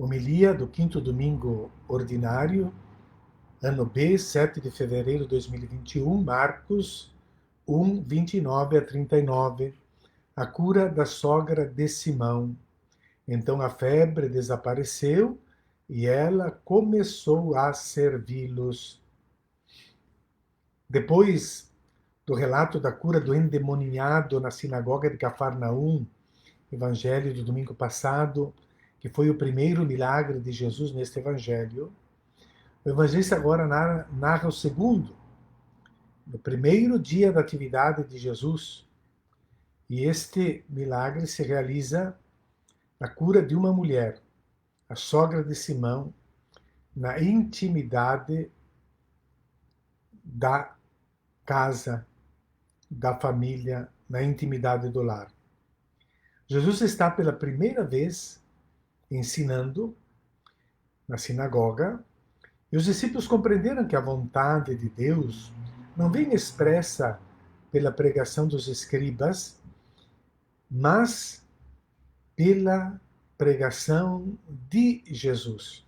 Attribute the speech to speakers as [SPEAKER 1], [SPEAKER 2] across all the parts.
[SPEAKER 1] Homilia do quinto domingo ordinário, ano B, 7 de fevereiro de 2021, Marcos 1, 29 a 39. A cura da sogra de Simão. Então a febre desapareceu e ela começou a servi-los. Depois do relato da cura do endemoniado na sinagoga de Cafarnaum, evangelho do domingo passado, que foi o primeiro milagre de Jesus neste evangelho, o evangelista agora narra o segundo, no primeiro dia da atividade de Jesus. E este milagre se realiza na cura de uma mulher, a sogra de Simão, na intimidade da casa, da família, na intimidade do lar. Jesus está pela primeira vez ensinando na sinagoga, e os discípulos compreenderam que a vontade de Deus não vem expressa pela pregação dos escribas, mas pela pregação de Jesus.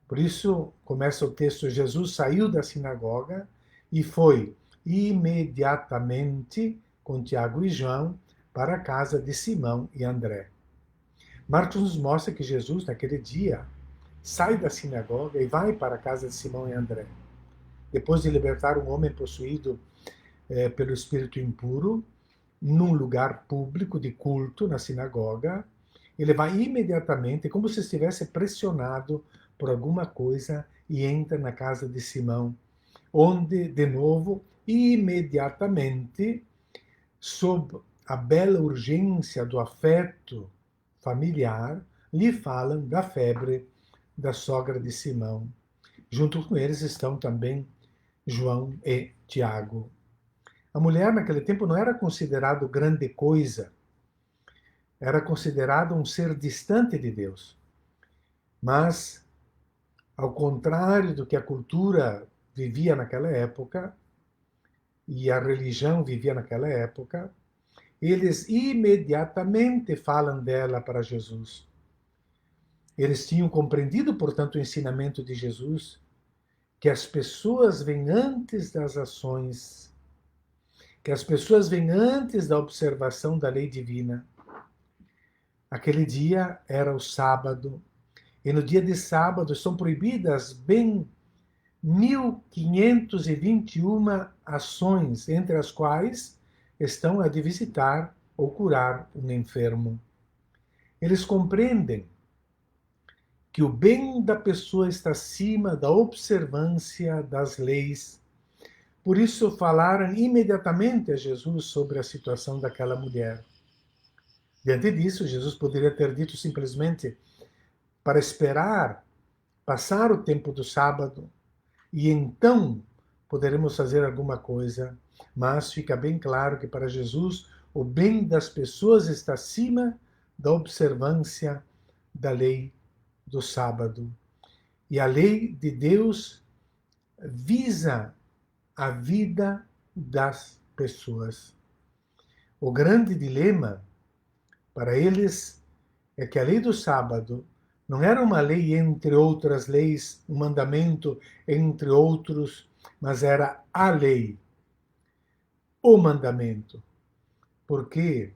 [SPEAKER 1] Por isso, começa o texto: Jesus saiu da sinagoga e foi imediatamente com Tiago e João para a casa de Simão e André. Marcos nos mostra que Jesus, naquele dia, sai da sinagoga e vai para a casa de Simão e André. Depois de libertar um homem possuído pelo espírito impuro, num lugar público de culto, na sinagoga, ele vai imediatamente, como se estivesse pressionado por alguma coisa, e entra na casa de Simão, onde, de novo, imediatamente, sob a bela urgência do afeto familiar, lhe falam da febre da sogra de Simão. Junto com eles estão também João e Tiago. A mulher naquele tempo não era considerada grande coisa, era considerada um ser distante de Deus. Mas, ao contrário do que a cultura vivia naquela época, e a religião vivia naquela época, eles imediatamente falam dela para Jesus. Eles tinham compreendido, portanto, o ensinamento de Jesus, que as pessoas vêm antes das ações, que as pessoas vêm antes da observação da lei divina. Aquele dia era o sábado, e no dia de sábado são proibidas bem 1521 ações, entre as quais estão a de visitar ou curar um enfermo. Eles compreendem que o bem da pessoa está acima da observância das leis. Por isso falaram imediatamente a Jesus sobre a situação daquela mulher. Diante disso, Jesus poderia ter dito simplesmente para esperar passar o tempo do sábado e então poderemos fazer alguma coisa. Mas fica bem claro que para Jesus o bem das pessoas está acima da observância da lei do sábado. E a lei de Deus visa a vida das pessoas. O grande dilema para eles é que a lei do sábado não era uma lei entre outras leis, um mandamento entre outros, mas era a lei, o mandamento. Porque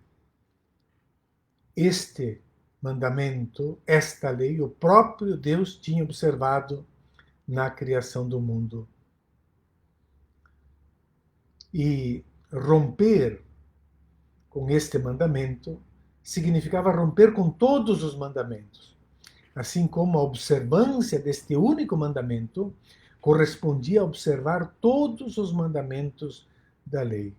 [SPEAKER 1] este mandamento, esta lei, o próprio Deus tinha observado na criação do mundo. E romper com este mandamento significava romper com todos os mandamentos. Assim como a observância deste único mandamento correspondia a observar todos os mandamentos da lei.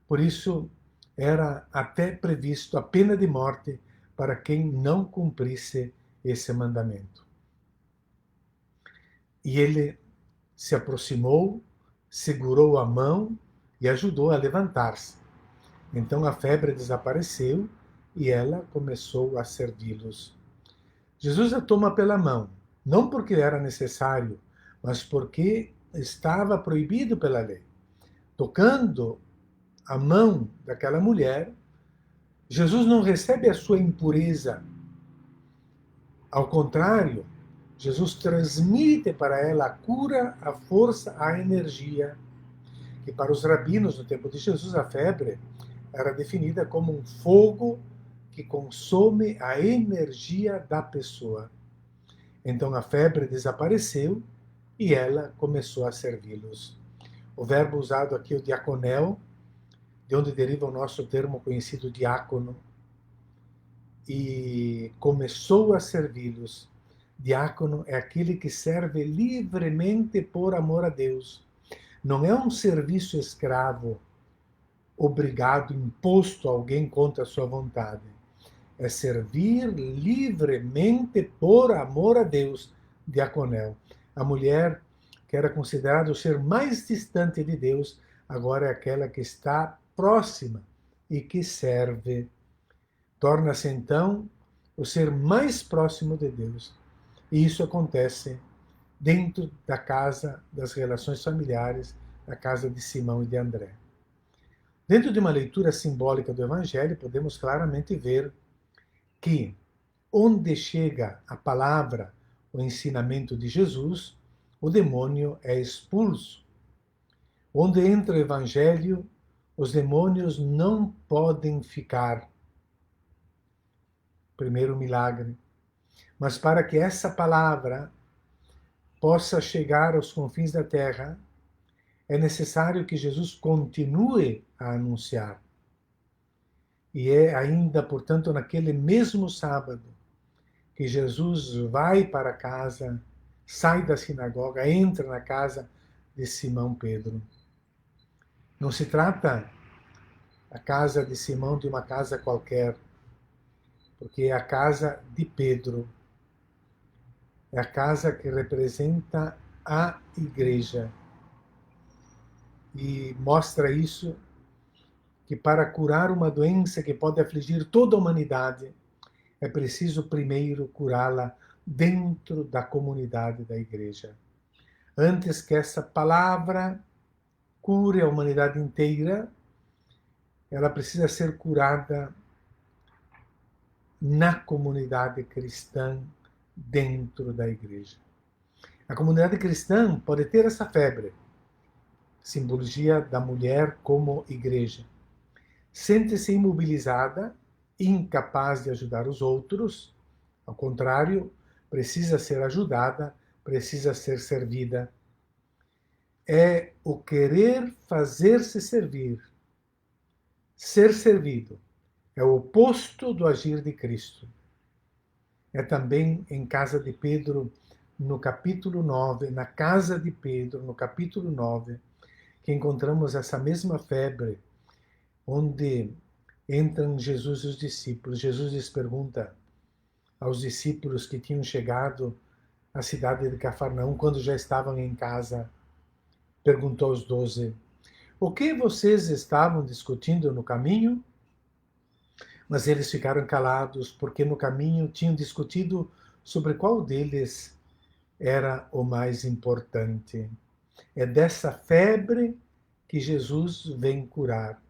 [SPEAKER 1] Por isso, era até previsto a pena de morte para quem não cumprisse esse mandamento. E ele se aproximou, segurou a mão e ajudou a levantar-se. Então a febre desapareceu e ela começou a servi-los. Jesus a toma pela mão, não porque era necessário, mas porque estava proibido pela lei. Tocando a mão daquela mulher, Jesus não recebe a sua impureza Ao contrário, Jesus transmite para ela a cura, a força, a energia, que para os rabinos no tempo de Jesus a febre era definida como um fogo que consome a energia da pessoa. Então a febre desapareceu e ela começou a servi-los. O verbo usado aqui é o diaconel, de onde deriva o nosso termo conhecido diácono, e começou a servi-los. Diácono é aquele que serve livremente por amor a Deus. Não é um serviço escravo, obrigado, imposto a alguém contra a sua vontade. É servir livremente por amor a Deus, diaconel. A mulher, que era considerada o ser mais distante de Deus, agora é aquela que está próxima e que serve. Torna-se então o ser mais próximo de Deus. E isso acontece dentro da casa das relações familiares, da casa de Simão e de André. Dentro de uma leitura simbólica do Evangelho, podemos claramente ver que onde chega a palavra, o ensinamento de Jesus, o demônio é expulso. Onde entra o Evangelho, os demônios não podem ficar. Primeiro milagre. Mas para que essa palavra possa chegar aos confins da terra, é necessário que Jesus continue a anunciar. E é ainda, portanto, naquele mesmo sábado que Jesus vai para casa, sai da sinagoga, entra na casa de Simão Pedro. Não se trata a casa de Simão de uma casa qualquer, porque é a casa de Pedro. É a casa que representa a igreja. E mostra isso, que para curar uma doença que pode afligir toda a humanidade, é preciso primeiro curá-la dentro da comunidade da igreja. Antes que essa palavra cure a humanidade inteira, ela precisa ser curada na comunidade cristã, dentro da igreja. A comunidade cristã pode ter essa febre, simbologia da mulher como igreja. Sente-se imobilizada, incapaz de ajudar os outros, ao contrário, precisa ser ajudada, precisa ser servida. É o querer fazer-se servir. Ser servido é o oposto do agir de Cristo. É também em casa de Pedro, no capítulo 9, na casa de Pedro, no capítulo 9, que encontramos essa mesma febre, onde entram Jesus e os discípulos. Jesus lhes pergunta aos discípulos que tinham chegado à cidade de Cafarnaum, quando já estavam em casa, perguntou aos 12, o que vocês estavam discutindo no caminho? Mas eles ficaram calados, porque no caminho tinham discutido sobre qual deles era o mais importante. É dessa febre que Jesus vem curar,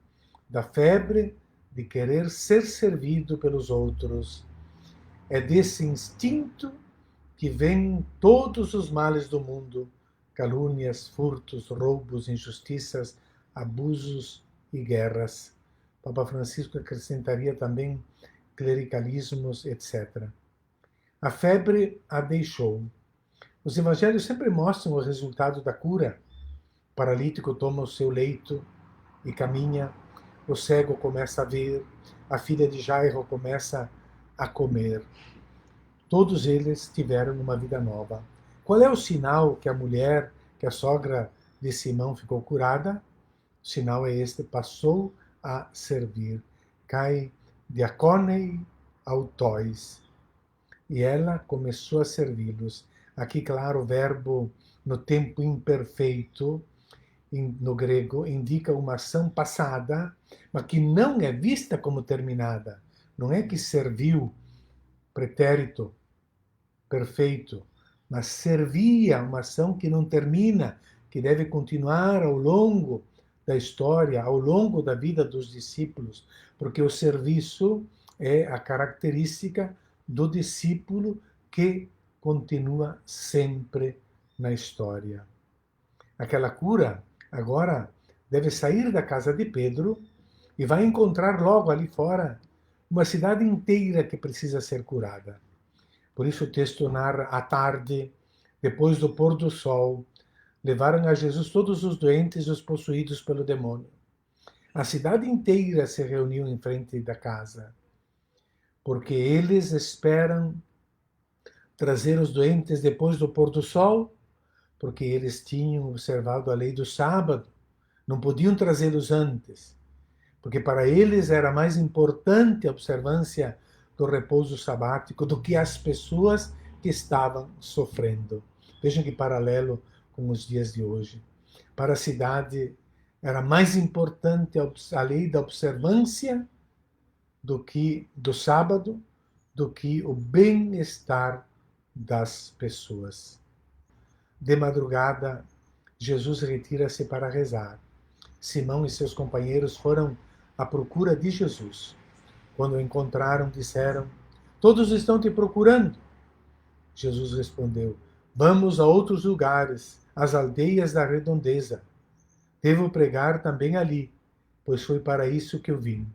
[SPEAKER 1] da febre de querer ser servido pelos outros. É desse instinto que vêm todos os males do mundo, calúnias, furtos, roubos, injustiças, abusos e guerras. Papa Francisco acrescentaria também clericalismos, etc. A febre a deixou. Os evangelhos sempre mostram o resultado da cura. O paralítico toma o seu leito e caminha, o cego começa a ver, a filha de Jairo começa a comer. Todos eles tiveram uma vida nova. Qual é o sinal que a mulher, que a sogra de Simão ficou curada? O sinal é este: passou a servir. Cai diaconei autois. E ela começou a servi-los. Aqui, claro, o verbo no tempo imperfeito, no grego, indica uma ação passada, mas que não é vista como terminada. Não é que serviu, pretérito, perfeito, mas servia, uma ação que não termina, que deve continuar ao longo da história, ao longo da vida dos discípulos, porque o serviço é a característica do discípulo que continua sempre na história. Aquela cura agora deve sair da casa de Pedro e vai encontrar logo ali fora uma cidade inteira que precisa ser curada. Por isso o texto narra à tarde, depois do pôr do sol, levaram a Jesus todos os doentes e os possuídos pelo demônio. A cidade inteira se reuniu em frente da casa, porque eles esperam trazer os doentes depois do pôr do sol, porque eles tinham observado a lei do sábado, não podiam trazê-los antes, porque para eles era mais importante a observância do repouso sabático do que as pessoas que estavam sofrendo. Vejam que paralelo com os dias de hoje. Para a cidade era mais importante a lei da observância do sábado do que o bem-estar das pessoas. De madrugada, Jesus retira-se para rezar. Simão e seus companheiros foram à procura de Jesus. Quando o encontraram, disseram: "Todos estão te procurando." Jesus respondeu: "Vamos a outros lugares, às aldeias da redondeza. Devo pregar também ali, pois foi para isso que eu vim."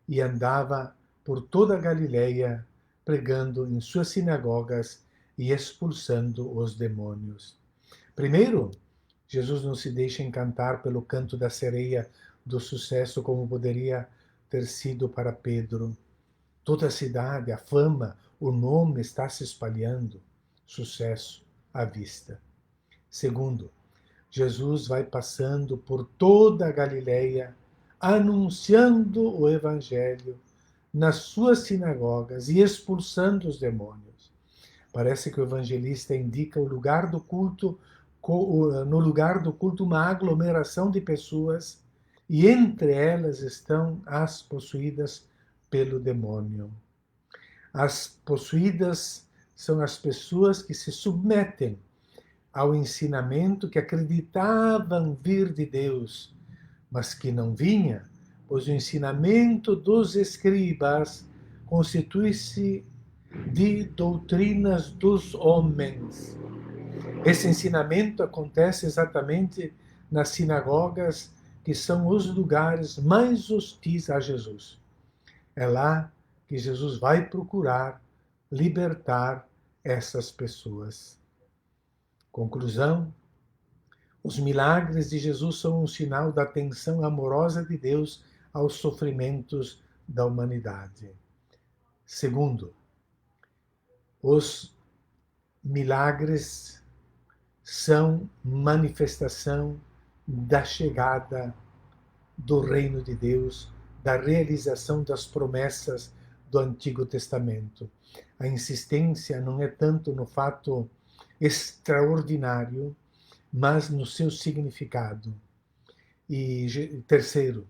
[SPEAKER 1] E andava por toda a Galileia, pregando em suas sinagogas e expulsando os demônios. Primeiro, Jesus não se deixa encantar pelo canto da sereia do sucesso, como poderia ter sido para Pedro. Toda a cidade, a fama, o nome está se espalhando. Sucesso à vista. Segundo, Jesus vai passando por toda a Galileia, anunciando o Evangelho nas suas sinagogas e expulsando os demônios. Parece que o evangelista indica o lugar do culto, no lugar do culto, uma aglomeração de pessoas, e entre elas estão as possuídas pelo demônio. As possuídas são as pessoas que se submetem ao ensinamento que acreditavam vir de Deus, mas que não vinha, pois o ensinamento dos escribas constitui-se de doutrinas dos homens. Esse ensinamento acontece exatamente nas sinagogas, que são os lugares mais hostis a Jesus. É lá que Jesus vai procurar libertar essas pessoas. Conclusão: os milagres de Jesus são um sinal da atenção amorosa de Deus aos sofrimentos da humanidade. Segundo, os milagres são manifestação da chegada do reino de Deus, da realização das promessas do Antigo Testamento. A insistência não é tanto no fato extraordinário, mas no seu significado. E terceiro,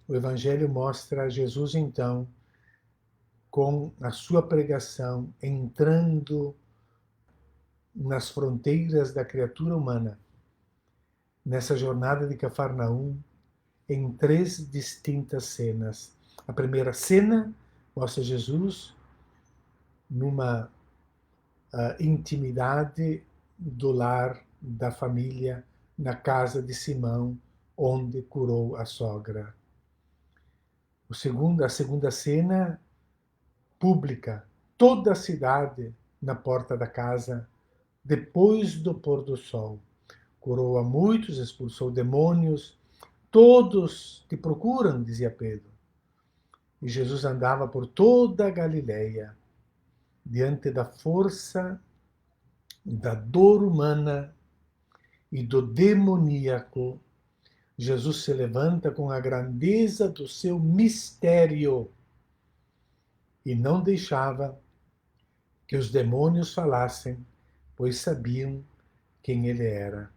[SPEAKER 1] o Evangelho mostra Jesus, então, com a sua pregação, entrando nas fronteiras da criatura humana, nessa jornada de Cafarnaum, em 3 distintas cenas. A primeira cena mostra Jesus numa intimidade do lar, da família, na casa de Simão, onde curou a sogra. A segunda cena pública, toda a cidade na porta da casa, depois do pôr do sol. Curou a muitos, expulsou demônios. Todos te procuram, dizia Pedro. E Jesus andava por toda a Galileia, diante da força da dor humana e do demoníaco. Jesus se levanta com a grandeza do seu mistério e não deixava que os demônios falassem, pois sabiam quem ele era.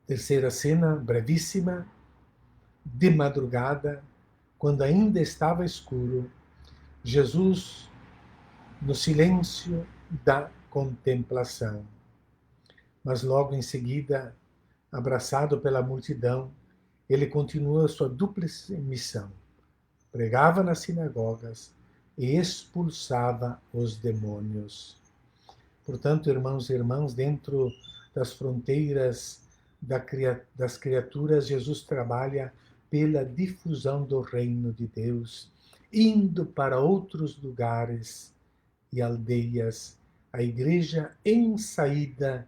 [SPEAKER 1] Terceira cena, brevíssima, de madrugada, quando ainda estava escuro, Jesus no silêncio da contemplação. Mas logo em seguida, abraçado pela multidão, ele continua sua dupla missão. Pregava nas sinagogas, e expulsava os demônios. Portanto, irmãos e irmãs, dentro das fronteiras das criaturas, Jesus trabalha pela difusão do reino de Deus, indo para outros lugares e aldeias, a igreja em saída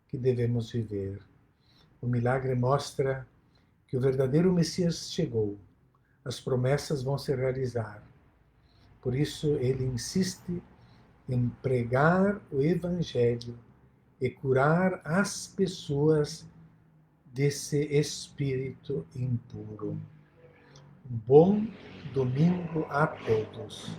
[SPEAKER 1] que devemos viver. O milagre mostra que o verdadeiro Messias chegou, as promessas vão se realizar. Por isso, ele insiste em pregar o Evangelho e curar as pessoas desse espírito impuro. Um bom domingo a todos.